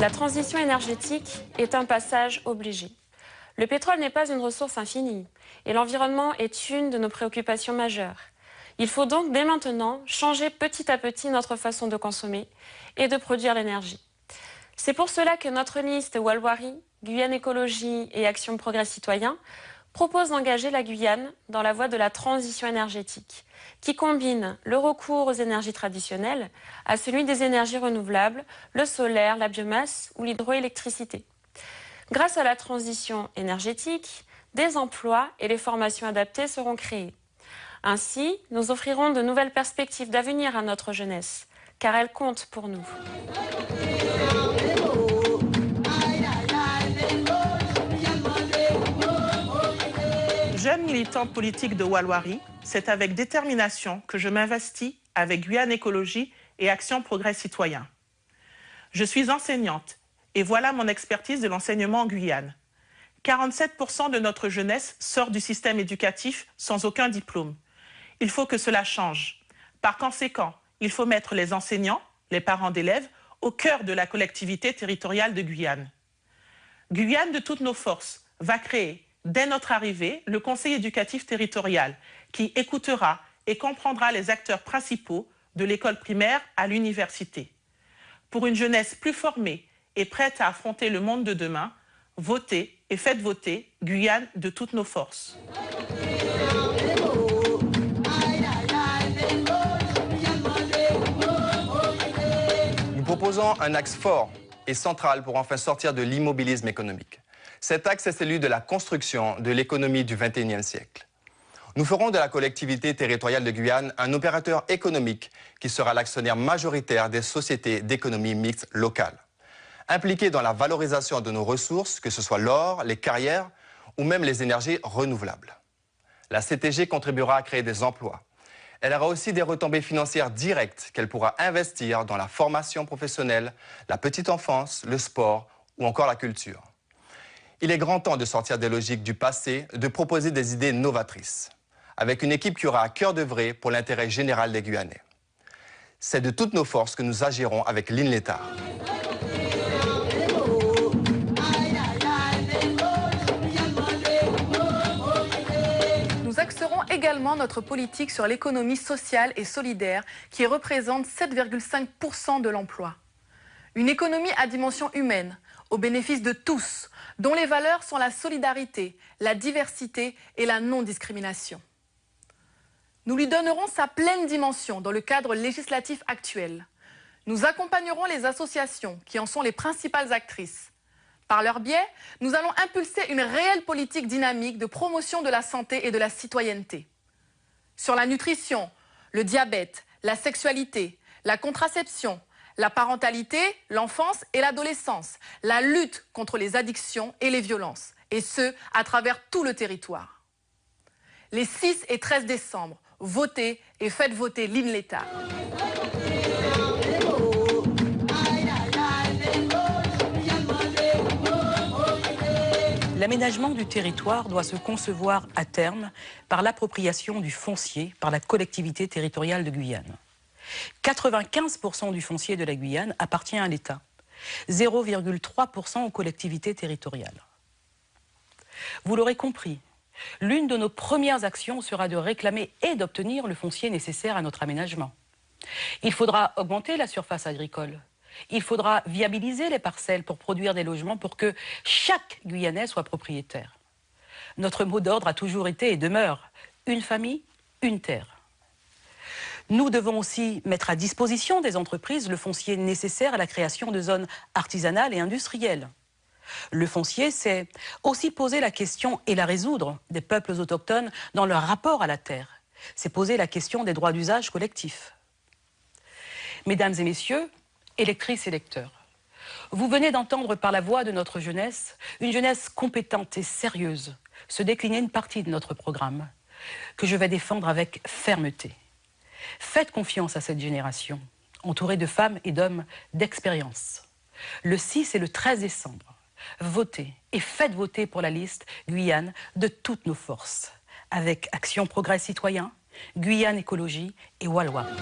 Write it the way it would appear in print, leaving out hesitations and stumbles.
La transition énergétique est un passage obligé. Le pétrole n'est pas une ressource infinie et l'environnement est une de nos préoccupations majeures. Il faut donc dès maintenant changer petit à petit notre façon de consommer et de produire l'énergie. C'est pour cela que notre liste Walwari, Guyane Écologie et Action Progrès Citoyen propose d'engager la Guyane dans la voie de la transition énergétique, qui combine le recours aux énergies traditionnelles à celui des énergies renouvelables, le solaire, la biomasse ou l'hydroélectricité. Grâce à la transition énergétique, des emplois et les formations adaptées seront créés. Ainsi, nous offrirons de nouvelles perspectives d'avenir à notre jeunesse, car elle compte pour nous. Jeune militante politique de Walwari, c'est avec détermination que je m'investis avec Guyane Écologie et Action Progrès Citoyen. Je suis enseignante et voilà mon expertise de l'enseignement en Guyane. 47% de notre jeunesse sort du système éducatif sans aucun diplôme. Il faut que cela change. Par conséquent, il faut mettre les enseignants, les parents d'élèves, au cœur de la collectivité territoriale de Guyane. Guyane de toutes nos forces va créer, dès notre arrivée, le conseil éducatif territorial qui écoutera et comprendra les acteurs principaux de l'école primaire à l'université. Pour une jeunesse plus formée et prête à affronter le monde de demain, votez et faites voter Guyane de toutes nos forces. Nous proposons un axe fort et central pour enfin sortir de l'immobilisme économique. Cet axe est celui de la construction de l'économie du XXIe siècle. Nous ferons de la collectivité territoriale de Guyane un opérateur économique qui sera l'actionnaire majoritaire des sociétés d'économie mixte locale, impliqué dans la valorisation de nos ressources, que ce soit l'or, les carrières ou même les énergies renouvelables. La CTG contribuera à créer des emplois. Elle aura aussi des retombées financières directes qu'elle pourra investir dans la formation professionnelle, la petite enfance, le sport ou encore la culture. Il est grand temps de sortir des logiques du passé, de proposer des idées novatrices, avec une équipe qui aura à cœur d'œuvrer pour l'intérêt général des Guyanais. C'est de toutes nos forces que nous agirons avec l'INLETAR. Nous axerons également notre politique sur l'économie sociale et solidaire qui représente 7,5% de l'emploi. Une économie à dimension humaine, au bénéfice de tous, dont les valeurs sont la solidarité, la diversité et la non-discrimination. Nous lui donnerons sa pleine dimension dans le cadre législatif actuel. Nous accompagnerons les associations qui en sont les principales actrices. Par leur biais, nous allons impulser une réelle politique dynamique de promotion de la santé et de la citoyenneté. Sur la nutrition, le diabète, la sexualité, la contraception, la parentalité, l'enfance et l'adolescence, la lutte contre les addictions et les violences, et ce, à travers tout le territoire. Les 6 et 13 décembre, votez et faites voter l'INLETAR. L'aménagement du territoire doit se concevoir à terme par l'appropriation du foncier par la collectivité territoriale de Guyane. 95% du foncier de la Guyane appartient à l'État, 0,3% aux collectivités territoriales. Vous l'aurez compris, l'une de nos premières actions sera de réclamer et d'obtenir le foncier nécessaire à notre aménagement. Il faudra augmenter la surface agricole. Il faudra viabiliser les parcelles pour produire des logements pour que chaque Guyanais soit propriétaire. Notre mot d'ordre a toujours été et demeure une famille, une terre. Nous devons aussi mettre à disposition des entreprises le foncier nécessaire à la création de zones artisanales et industrielles. Le foncier, c'est aussi poser la question et la résoudre des peuples autochtones dans leur rapport à la terre. C'est poser la question des droits d'usage collectifs. Mesdames et messieurs, électrices et électeurs, vous venez d'entendre par la voix de notre jeunesse, une jeunesse compétente et sérieuse, se décliner une partie de notre programme, que je vais défendre avec fermeté. Faites confiance à cette génération, entourée de femmes et d'hommes d'expérience. Le 6 et le 13 décembre, votez et faites voter pour la liste Guyane de toutes nos forces, avec Action Progrès Citoyen, Guyane Écologie et Walwari.